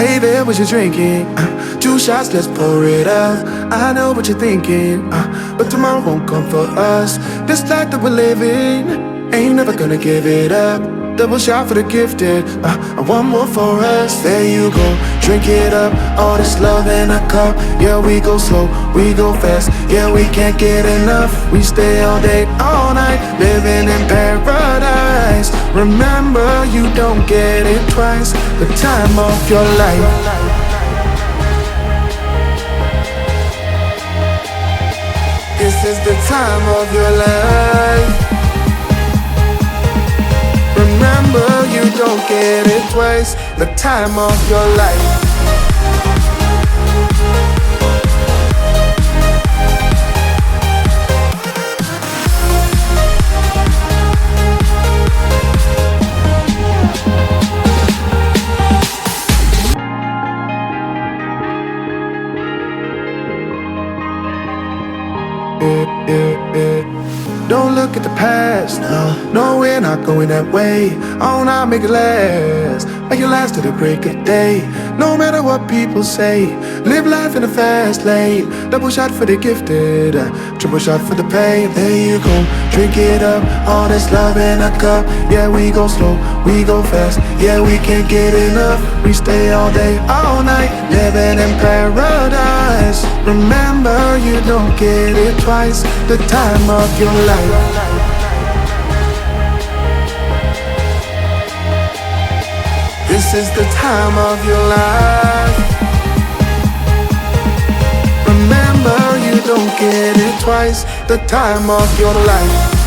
Hey there, what you drinking? 2 shots, let's pour it up. I know what you're thinking, but tomorrow won't come for us. This life that we're living, ain't never gonna give it up. Double shot for the gifted, and one more for us. There you go, drink it up. All this love in a cup. Yeah, we go slow, we go fast. Yeah, we can't get enough. We stay all day, all night, living in paradise. Remember, you don't get it twice. The time of your life. This is the time of your life. Remember, you don't get it twice. The time of your life. Don't look at the past, no, we're not going that way. Oh, now make it last, make it last to the break of day. No matter what people say, live life in a fast lane. Double shot for the gifted, triple shot for the pain. There you go, drink it up, all this love in a cup. Yeah, we go slow, we go fast. Yeah, we can't get enough. We stay all day, all night, living in paradise. Remember, you don't get it twice. The time of your life. This is the time of your life. Remember, you don't get it twice. The time of your life.